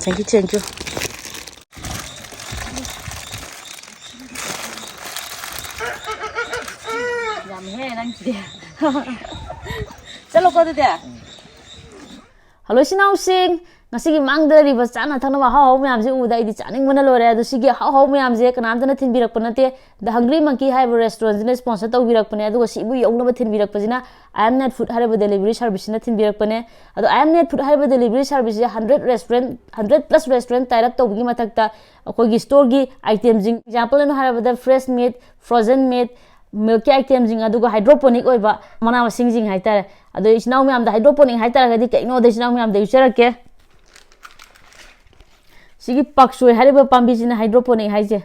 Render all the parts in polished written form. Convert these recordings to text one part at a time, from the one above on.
Thank you. Chalo ko de. Hello sinau sing. Ngasi mangda riba chana thangna ma hau myam je uda idi chaning mana lore adu sigi hau myam je kanam dana thin birak panate the hungry monkey have restaurant ne sponsor taw birak pane adu sibu yongna ba thin birak pajina I am net food hareba delivery service na thin birak pane adu I am net food hareba delivery service 100 plus restaurant tairap taw gi mathakta akoi gi store gi items jing example no hareba the fresh meat frozen meat milk items jing adu hydroponic oiba mana masing jing haitare adu isnaw myam da hydroponic haitare gadi kaino da isnaw myam da userake Sigi paksoi hariba pambi sina hydroponic haije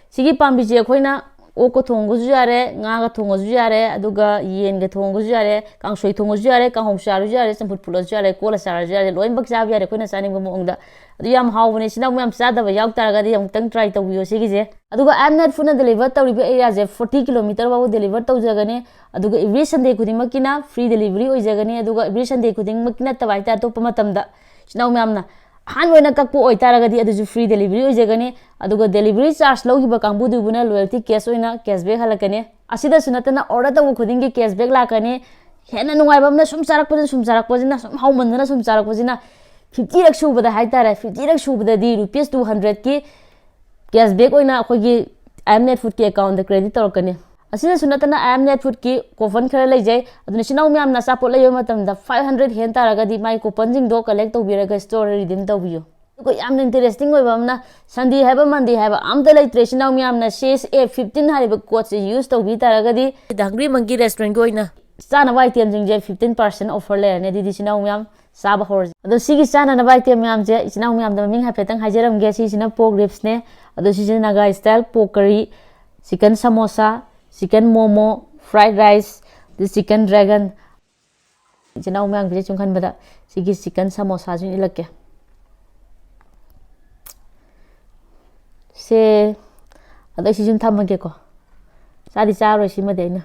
Sigi pambi je khoina oko thongu ju yare nga ga thongu ju yare aduga yen ga thongu ju yare kangsoi thongu ju yare ka homsha ju yare samput pulo ju yare kola sar ju yare loin bak jab yare khoina sani bo mongda adu yam hawne sina yam sada ba yauk tar ga di yam tang try taw yo sigi je aduga amnet funa deliver taw riba area je 40 km ba deliver taw jagane aduga every sunday kuding makina free delivery oi jagane aduga every sunday kuding makina tabai ta to pamatamda sina yam na han wena kakpu oi taragadi adu free delivery oi jagani aduga delivery charge logiba kangbu du buna loyalty cash oina cashback halakane asida sunatana order taw khuding gi cashback lakane hena nungai bamna sum charak pajina sum haumandana sum charak pajina 50 rak subada haitara 50 rak subada di rupees 200 ki cashback oina khogi amnet food ki account da credit torkane asida sunatana amnet food ki coupon khara lejai aduna sinaw myam na support leyo matam da 500 hen taragadi mai coupon jing do collect to biraga store redeem to biyo ko yam interesting oi bamna sunday have monday have am the like sinaw myam na says a15 hariba code use to bi taragadi the hungry monkey restaurant ko ina sana wai tiam jing je 15% offer le ne di sinaw myam sab hor ado sigi sana na wai tiam myam je sinaw myam da ming ha petang hajaram ge si sina pork ribs ne ado si naga style pork curry chicken samosa chicken momo, fried rice, the chicken dragon. Jina umang biji chungkan bada sigi chicken samosa jun ilake. Se ada si jun thamage ko. Sadi charo si madena.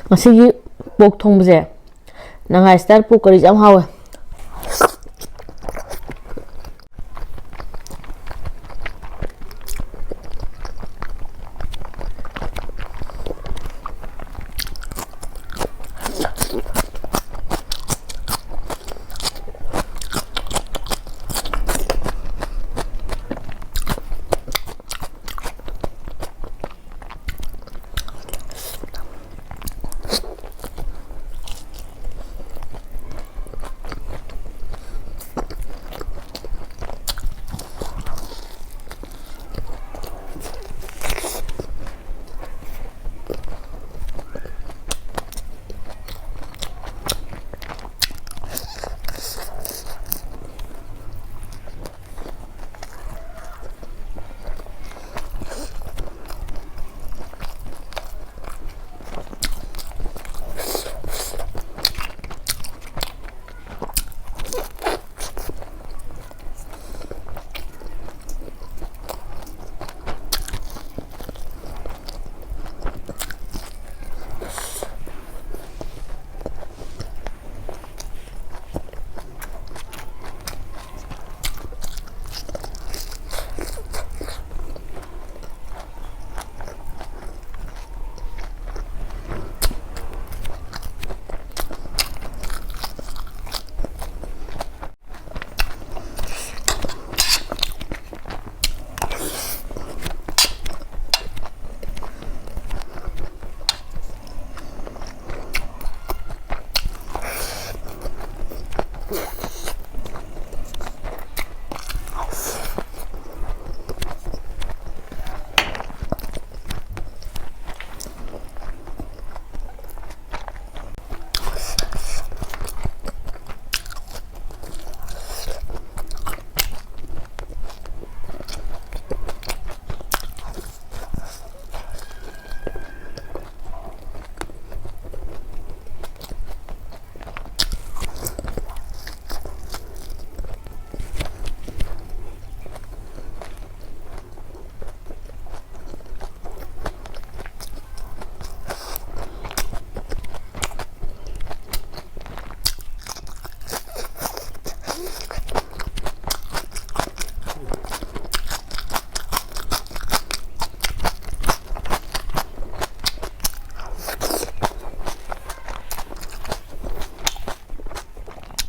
ꯉꯁꯤꯒꯤ ꯄꯣꯛ ꯊꯣꯡꯕꯁꯦ ꯅꯪꯉꯥꯏ style ꯄꯣꯛ ꯀꯔꯤꯁꯦ ꯌꯥꯝ ꯍꯥꯎꯋꯦ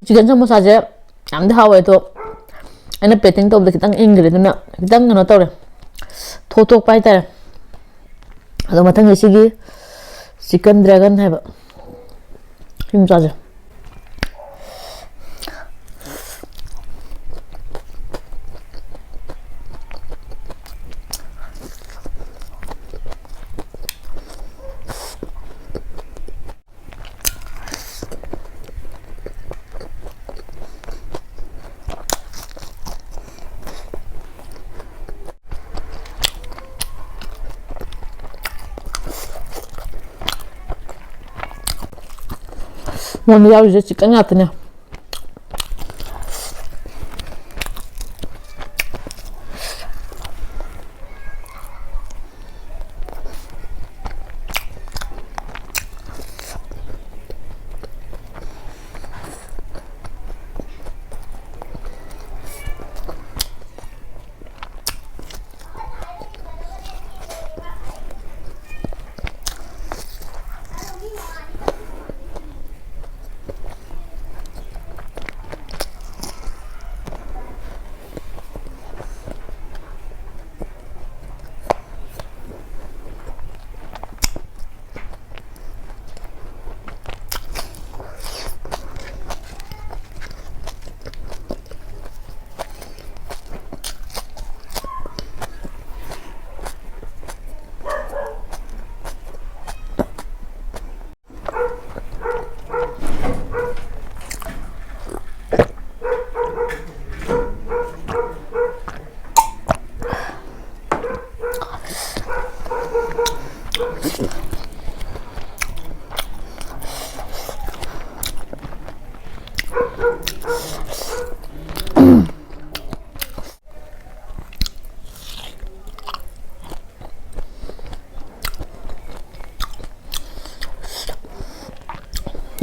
chicken samosa je yamdi hawe to aina plating tobda kitang ingre duna kitang no tawre thotok pai tar ado mathang sigi chicken dragon haiba him chaje Mau jauh je chicken ngatnya.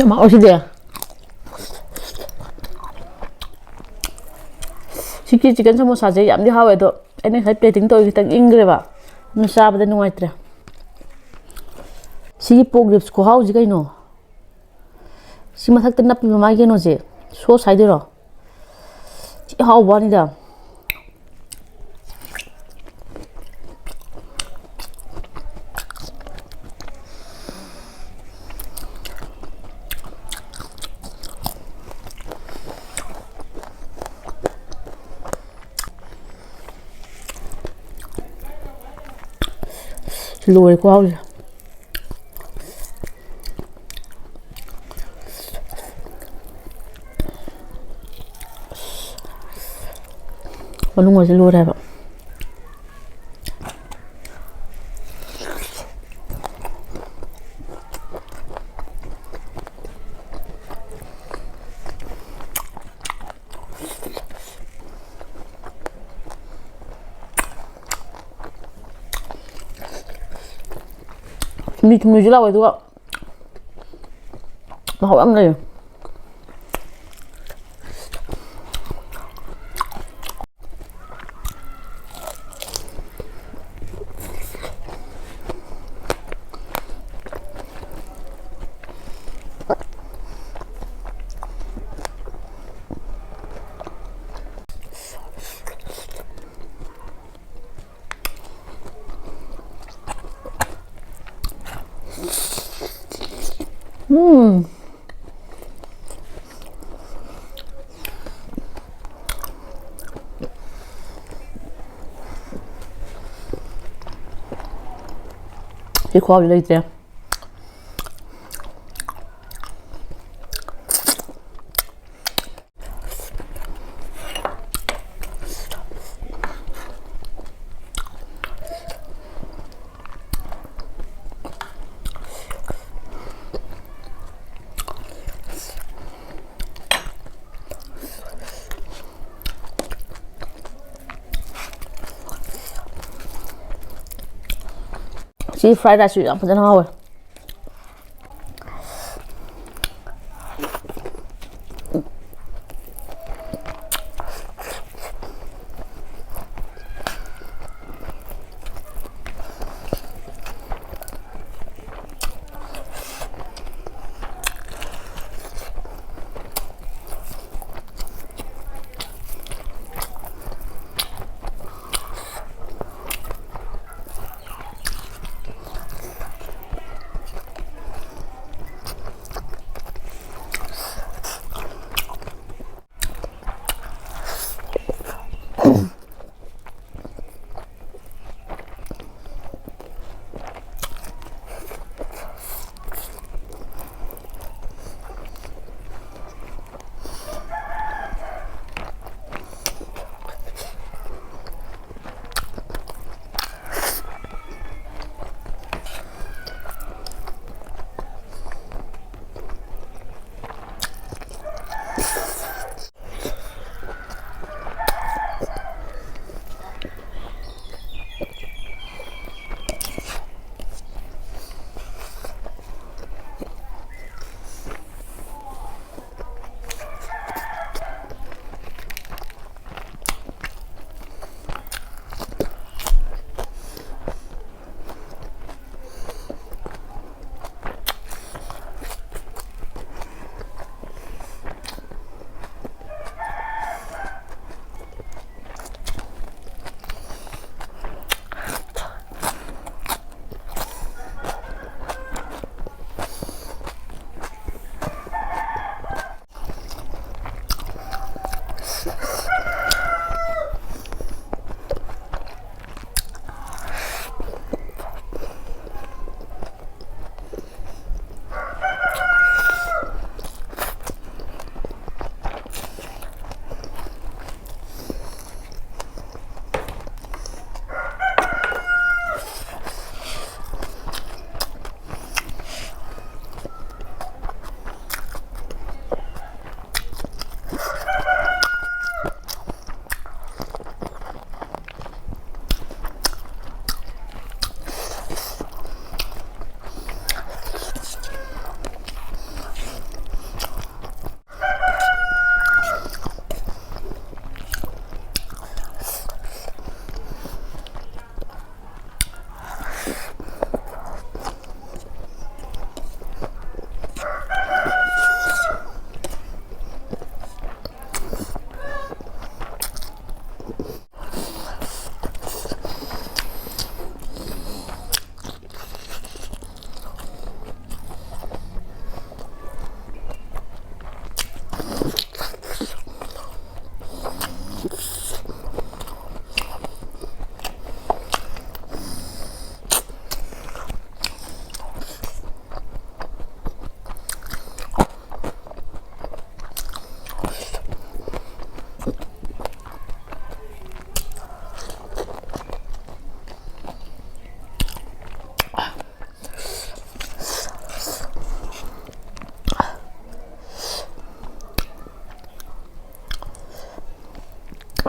맛있대. 시키 치킨 사모사제 얌디 하we도 애네 살 plating to kitang inggreba no sabada nuaitre sigi pork ribs ko hauji kaino si mathakta napi ma geno je so saidero chi hau bani da lùi quá rồi và lúc ngồi sẽ lùi đẹp ạ đi chung với lâu rồi mà hỏi ăn này cái khoa gì đây chị chị fried rice 좀 보자 나와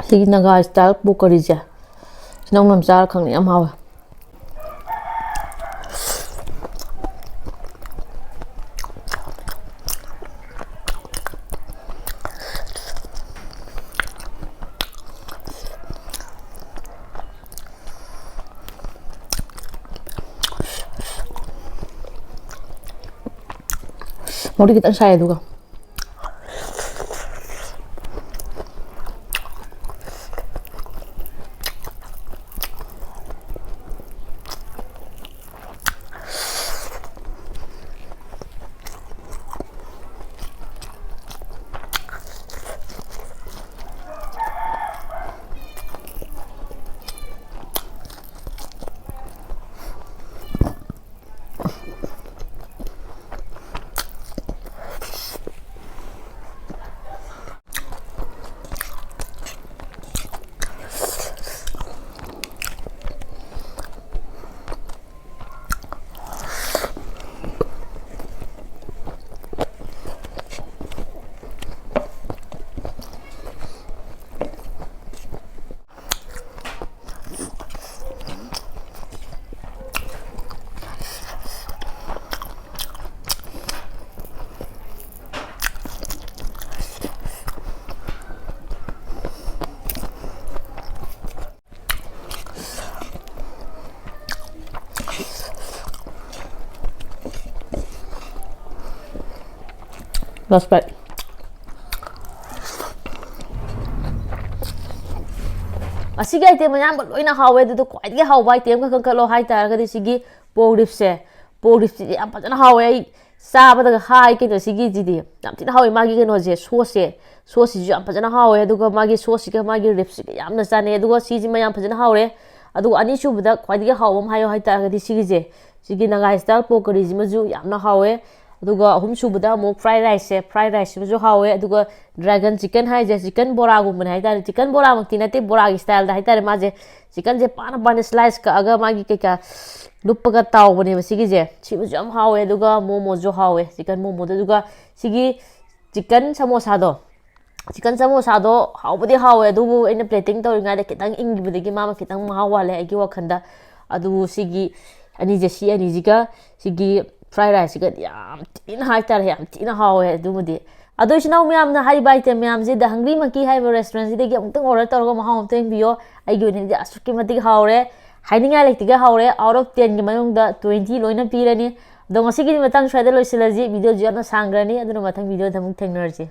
ꯁꯤꯒꯤ Naga style ꯄꯣꯛ ꯀꯔꯤꯁꯦ ꯅꯪ ꯅꯝ ꯆꯥꯔ ꯈꯪꯅꯤ ꯌꯥꯝ ꯍꯥꯎꯋꯦ 머리 기타 사야 누가 Last bite. Asigi item mayam loina hawe du quite get how white them kakalo high target sigi pork ribs pork ribs am patana hawe sabada high kid sigi jidi namtin hawe magi no je sauce jam patana hawe aduga magi sauce ga magi ribs yam na sane aduga siji mayam patana hawe adu ani shubada quite get how hayo high target sigi naga style pork ribs maju yam na hawe aduga hum subada mo fried rice maju hawe aduga dragon chicken hai je chicken bora gum hai ta chicken bora makti nate bora style da hai ta ma je chicken je pan slice ka aga magi ke ka luppaga taw bane sigi je chi maju am hawe aduga momo jo hawe chicken momo aduga sigi chicken samosa do hawbadi hawe adubu ina plating to nga de kitang ingibudagi mama kitang mahawale agi wakhanda adu sigi ani je si ani jiga sigi fried rice ga yam tin hai tar yam tin hawe dumudi adu shinaw myam na hai bai te myam je da hungry monkey hai restaurant ji de gi amtang order tor go maham teng biyo ai gi ni da asuki mati haure haininga lekti ga haure out of 10 gi mayung da 20 loina pirani do ngasi gi matang shwada loisilaji video ji na sangrani adu mathang video thamuk thengnerji